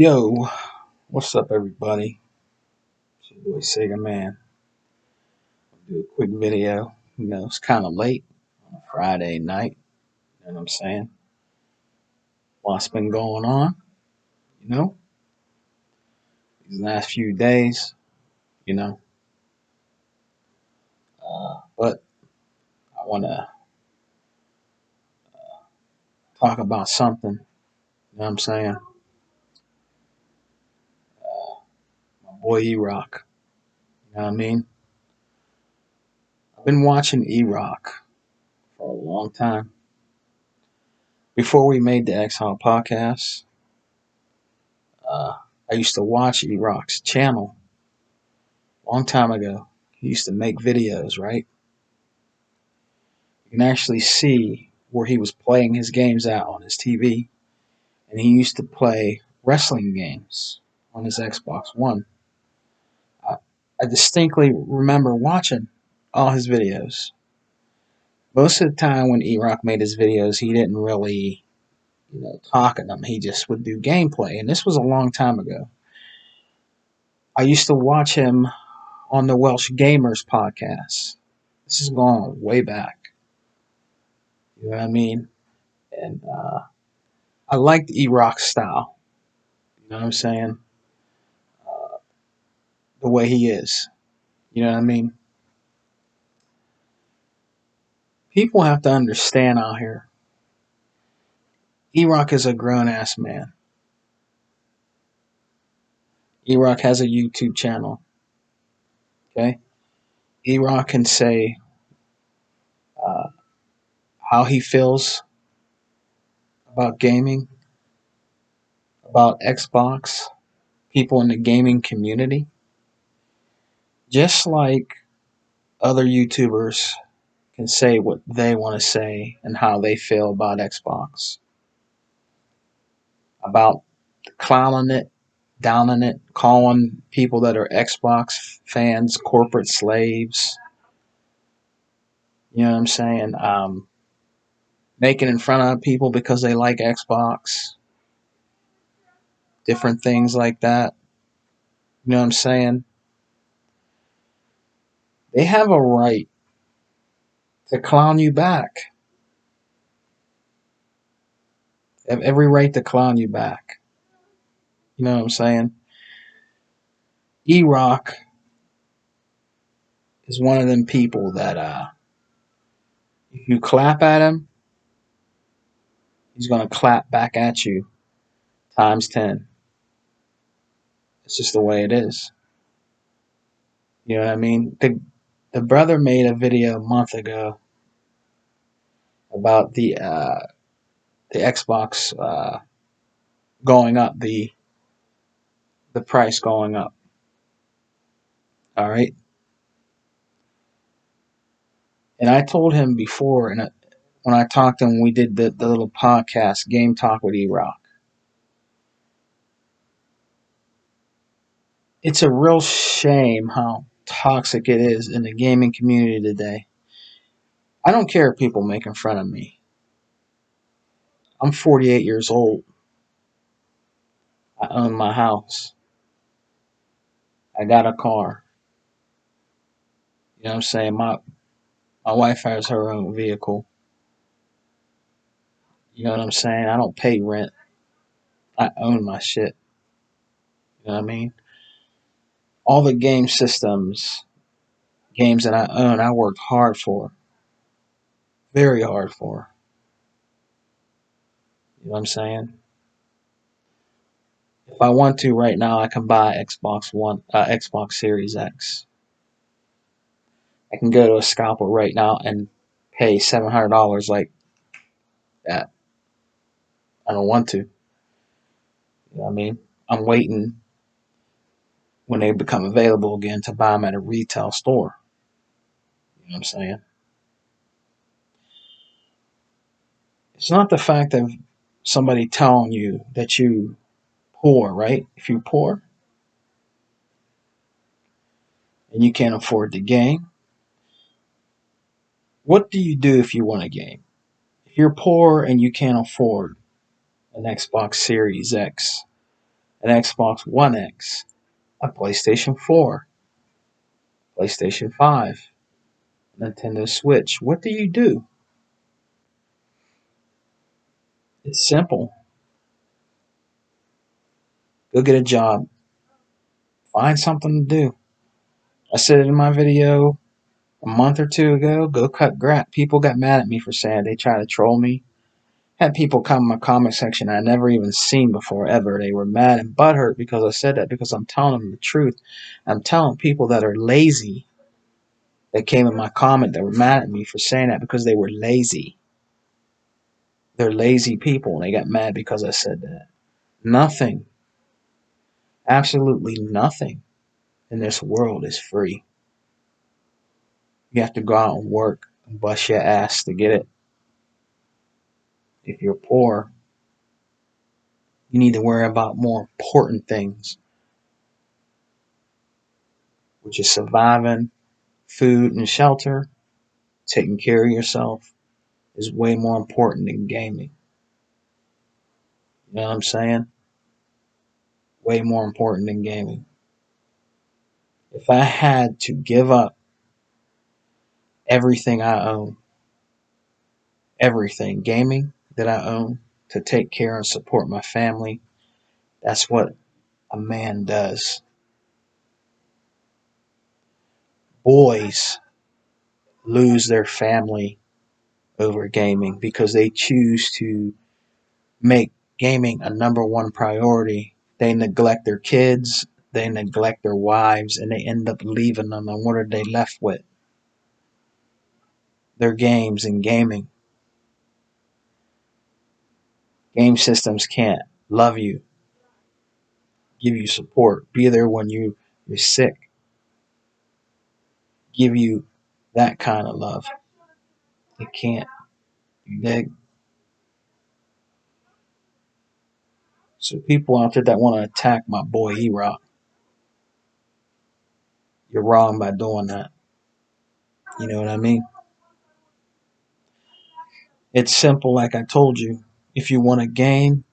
Yo, what's up, everybody? It's your boy Sega Man. I'll do a quick video. It's kind of late on a Friday night. You know what I'm saying? What's been going on? You know, these last few days. You know, but I want to talk about something. You know what I'm saying? My boy erock. You know what I mean? I've been watching erock for a long time. Before we made the Exile podcast, uh, I used to watch erock's channel a long time ago. He used to make videos, right? You can actually see where he was playing his games out on his TV, and he used to play wrestling games on his Xbox One. I, I distinctly remember watching all his videos. Most of the time when E-Rock made his videos, he didn't really, talk in them. He just would do gameplay, and this was a long time ago. I used to watch him on the Welsh Gamers podcast. This is going way back. You know what I mean? And I liked E-Rock's style. You know what I'm saying? The way he is. You know what I mean? People have to understand out here. E-Rock is a grown ass man. E-Rock has a YouTube channel. Okay? E-Rock can say uh, how he feels about gaming, about Xbox, people in the gaming community. Just like other YouTubers can say what they want to say and how they feel about Xbox, about clowning it, downing it, calling people that are Xbox fans corporate slaves. You know what I'm saying? Making in front of people because they like Xbox, different things like that. You know what I'm saying? They have a right to clown you back. They have every right to clown you back. You know what I'm saying? E-Rock is one of them people that if you clap at him, he's gonna clap back at you times 10. It's just the way it is. You know what I mean? The brother made a video a month ago about the Xbox going up, the price going up. All right, and I told him before, and when I talked to him, we did the little podcast, Game Talk with E-Rock. It's a real shame how toxic it is in the gaming community today. I don't care if people making fun of me. I'm 48 years old. I own my house. I got a car. You know what I'm saying? My wife has her own vehicle. You know what I'm saying? I don't pay rent. I own my shit. You know what I mean? All the game systems, games that I own, I worked hard for. Very hard for. You know what I'm saying? If I want to right now, I can buy Xbox Series X. I can go to a scalper right now and pay $700 like that. I don't want to. You know what I mean? I'm waiting when they become available again to buy them at a retail store. You know what I'm saying? It's not the fact of somebody telling you that you poor, right? If you're poor and you can't afford the game, what do you do if you want a game? If you're poor and you can't afford an Xbox Series X, an Xbox One X, a PlayStation 4, PlayStation 5, Nintendo Switch. What do you do? It's simple. Go get a job. Find something to do. I said it in my video a month or two ago. Go cut grass. People got mad at me for saying they try to troll me. Had people come in my comment section I never even seen before ever. They were mad and butthurt because I said that because I'm telling them the truth. I'm telling people that are lazy that came in my comment that were mad at me for saying that because they were lazy. They're lazy people and they got mad because I said that. Nothing, absolutely nothing in this world is free. You have to go out and work and bust your ass to get it. If you're poor, you need to worry about more important things, which is surviving, food and shelter, taking care of yourself is way more important than gaming. You know what I'm saying? Way more important than gaming. If I had to give up everything I own, everything, gaming that I own, to take care and support my family, that's what a man does. Boys lose their family over gaming because they choose to make gaming a number one priority. They neglect their kids, they neglect their wives, and they end up leaving them. And what are they left with? Their games and gaming. Game systems can't love you, give you support, be there when you're sick, give you that kind of love. It can't. You dig? So people out there that want to attack my boy erock, you're wrong by doing that. You know what I mean? It's simple, like I told you. If you want a game,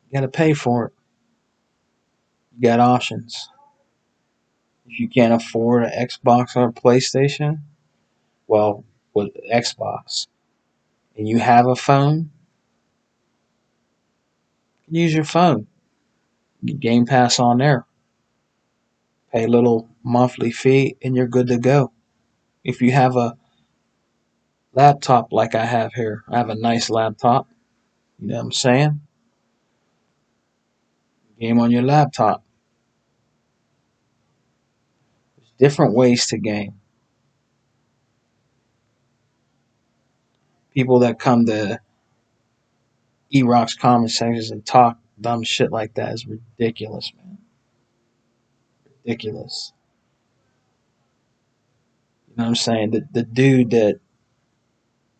you gotta pay for it. You got options. If you can't afford an Xbox or a PlayStation, well, with Xbox, and you have a phone, use your phone. Get Game Pass on there. Pay a little monthly fee, and you're good to go. If you have a laptop like I have here, I have a nice laptop. You know what I'm saying? Game on your laptop. There's different ways to game. People that come to E-Rock's comment sections and talk dumb shit like that is ridiculous, man. Ridiculous. You know what I'm saying? The dude that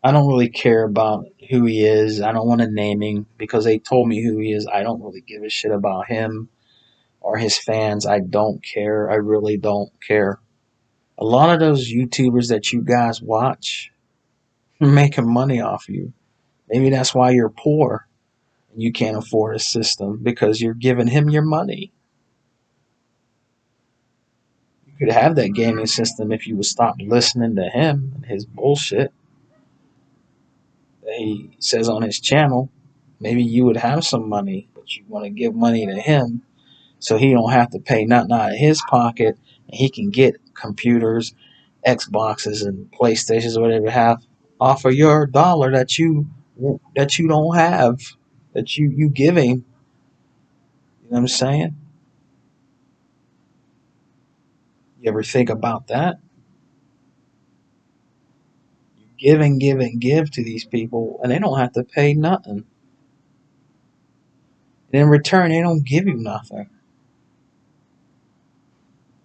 I don't really care about who he is. I don't want to name him because they told me who he is. I don't really give a shit about him or his fans. I don't care. I really don't care. A lot of those YouTubers that you guys watch are making money off you. Maybe that's why you're poor and you can't afford a system because you're giving him your money. You could have that gaming system if you would stop listening to him and his bullshit that he says on his channel. Maybe you would have some money, but you want to give money to him so he don't have to pay nothing out of his pocket and he can get computers, Xboxes and PlayStations or whatever you have off of your dollar that you don't have, that you give him. You know what I'm saying? You ever think about that? You give and give and give to these people and they don't have to pay nothing. And in return they don't give you nothing.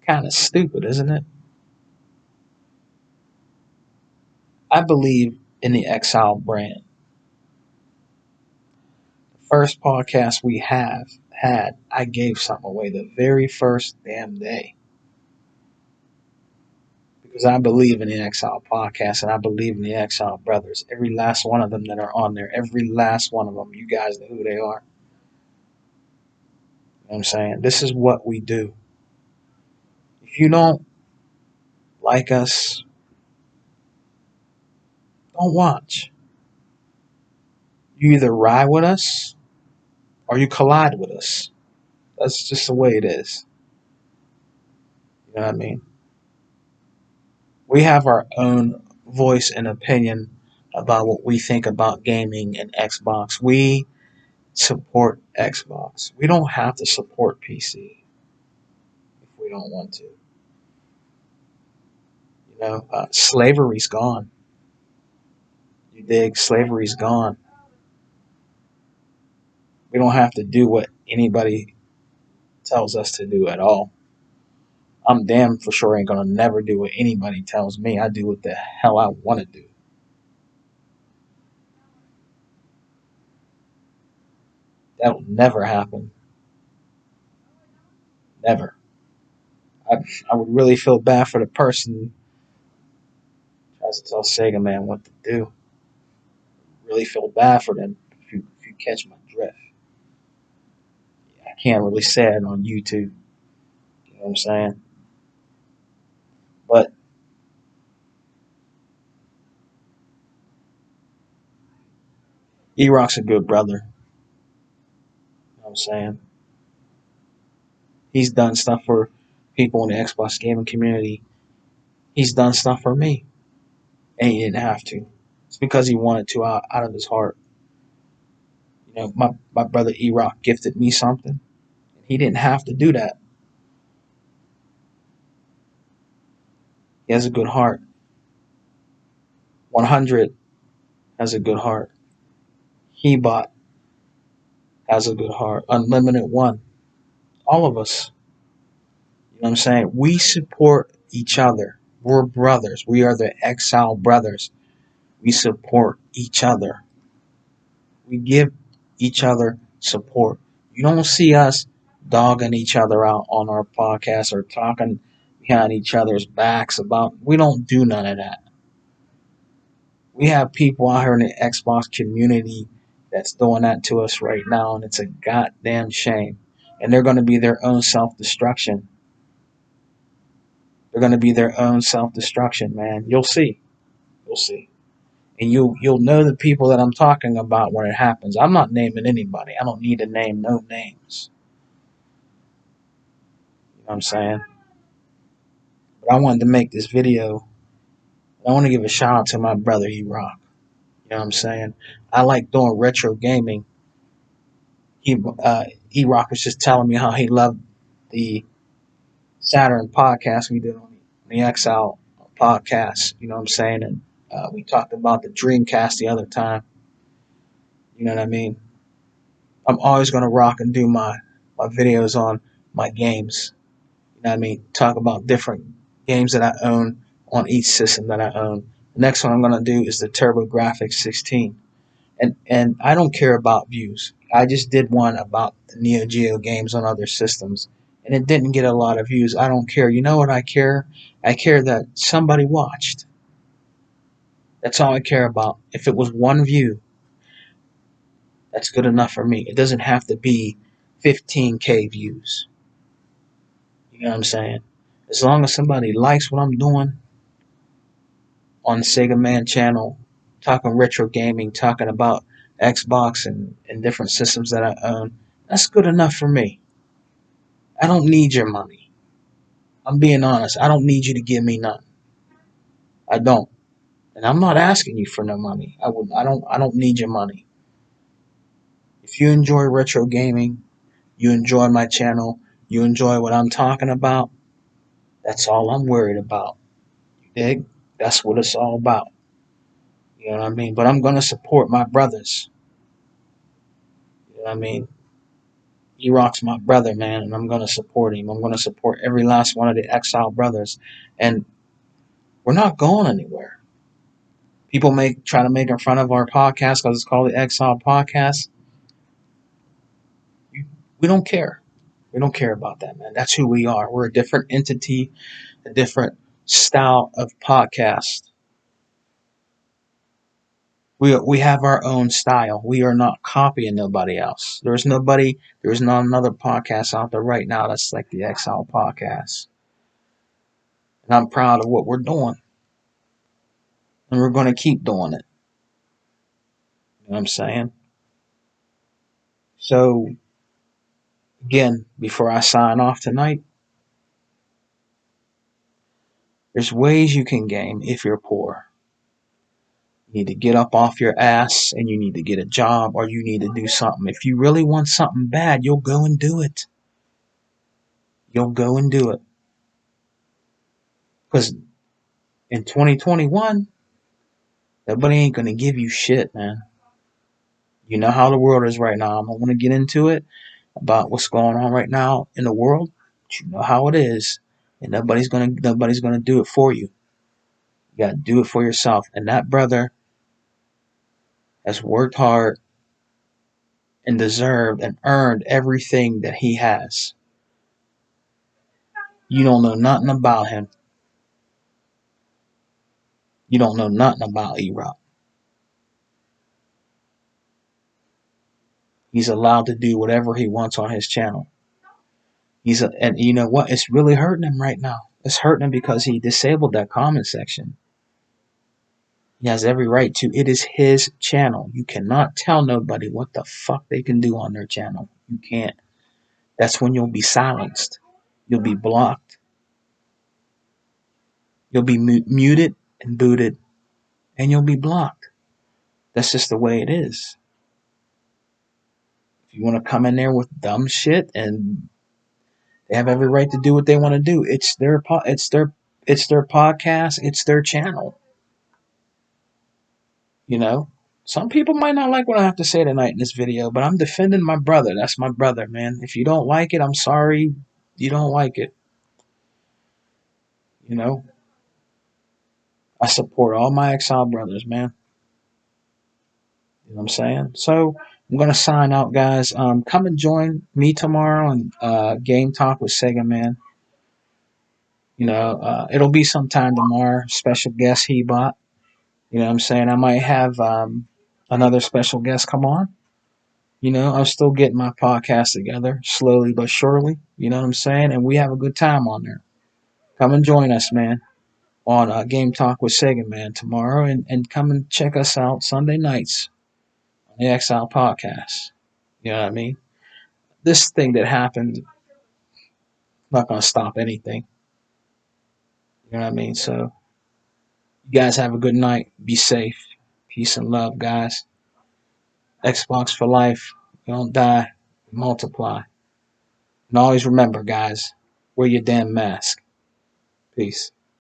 Kind of stupid, isn't it? I believe in the Exile brand. The first podcast we have had, I gave something away the very first damn day. Because I believe in the Exile podcast and I believe in the Exile brothers. Every last one of them that are on there, every last one of them, you guys know who they are. You know what I'm saying? This is what we do. If you don't like us, don't watch. You either ride with us or you collide with us. That's just the way it is. You know what I mean? We have our own voice and opinion about what we think about gaming and Xbox. We support Xbox. We don't have to support PC if we don't want to. Slavery's gone. You dig? Slavery's gone. We don't have to do what anybody tells us to do at all. I'm damn for sure ain't gonna never do what anybody tells me. I do what the hell I want to do. That will never happen. Never. I, I would really feel bad for the person who tries to tell Sega Man what to do. Really feel bad for them if you catch my drift. I can't really say it on YouTube. You know what I'm saying? But E-Rock's a good brother. You know what I'm saying? He's done stuff for people in the Xbox gaming community. He's done stuff for me, and he didn't have to. It's because he wanted to out of his heart. My brother E-Rock gifted me something. He didn't have to do that. He has a good heart. 100 has a good heart. Hebot has a good heart. Unlimited One. All of us. You know what I'm saying? We support each other. We're brothers. We are the Exile brothers. We support each other. We give each other support. You don't see us dogging each other out on our podcast or talking behind each other's backs about. We don't do none of that. We have people out here in the Xbox community that's doing that to us right now, and it's a goddamn shame. And they're going to be their own self destruction. They're going to be their own self destruction, man. You'll see. You'll see. And you'll know the people that I'm talking about when it happens. I'm not naming anybody. I don't need to name no names. You know what I'm saying? But I wanted to make this video. I want to give a shout out to my brother E-Rock. You know what I'm saying? I like doing retro gaming. He E-Rock was just telling me how he loved the Saturn podcast we did on the XL podcast. You know what I'm saying? And we talked about the Dreamcast the other time. You know what I mean? I'm always going to rock and do my videos on my games. You know what I mean? Talk about different games that I own on each system that I own. The next one I'm going to do is the TurboGrafx 16. And I don't care about views. I just did one about the Neo Geo games on other systems, and it didn't get a lot of views. I don't care. You know what I care? I care that somebody watched. That's all I care about. If it was one view, that's good enough for me. It doesn't have to be 15K views. You know what I'm saying? As long as somebody likes what I'm doing on Sega Man channel, talking retro gaming, talking about Xbox and different systems that I own, that's good enough for me. I don't need your money. I'm being honest. I don't need you to give me none. I don't. And I'm not asking you for no money. I don't need your money. If you enjoy retro gaming, you enjoy my channel, you enjoy what I'm talking about, that's all I'm worried about. You dig? That's what it's all about. You know what I mean? But I'm gonna support my brothers. You know what I mean? E-Rock's my brother, man, and I'm gonna support him. I'm gonna support every last one of the Exile brothers. And we're not going anywhere. People try to make in front of our podcast because it's called the Exile Podcast. We don't care. We don't care about that, man. That's who we are. We're a different entity, a different style of podcast. We have our own style. We are not copying nobody else. There's not another podcast out there right now that's like the Exile podcast. And I'm proud of what we're doing. And we're going to keep doing it. You know what I'm saying? So, again, before I sign off tonight, there's ways you can game if you're poor. You need to get up off your ass and you need to get a job or you need to do something. If you really want something bad, you'll go and do it. You'll go and do it. Because in 2021, nobody ain't going to give you shit, man. You know how the world is right now. I don't want to get into it about what's going on right now in the world. But you know how it is. And nobody's gonna do it for you. You gotta do it for yourself. And that brother has worked hard and deserved and earned everything that he has. You don't know nothing about him. You don't know nothing about erock. He's allowed to do whatever he wants on his channel. And you know what? It's really hurting him right now. It's hurting him because he disabled that comment section. He has every right to. It is his channel. You cannot tell nobody what the fuck they can do on their channel. You can't. That's when you'll be silenced. You'll be blocked. You'll be muted and booted, and you'll be blocked. That's just the way it is. If you want to come in there with dumb shit, and they have every right to do what they want to do, it's their podcast. It's their channel. You know. Some people might not like what I have to say tonight in this video, but I'm defending my brother. That's my brother, man. If you don't like it, I'm sorry you don't like it. You know, I support all my exile brothers, man. You know what I'm saying? So I'm gonna sign out, guys. Come and join me tomorrow on Game Talk with Sega Man. You know, it'll be sometime tomorrow. Special guest Hebot. You know what I'm saying? I might have another special guest come on. You know, I'm still getting my podcast together, slowly but surely. You know what I'm saying? And we have a good time on there. Come and join us, man, on Game Talk with Sega Man tomorrow, and come and check us out Sunday nights on the Exile Podcast. You know what I mean? This thing that happened, not going to stop anything. You know what I mean? So, you guys have a good night. Be safe. Peace and love, guys. Xbox for life. You don't die, you multiply. And always remember, guys, wear your damn mask. Peace.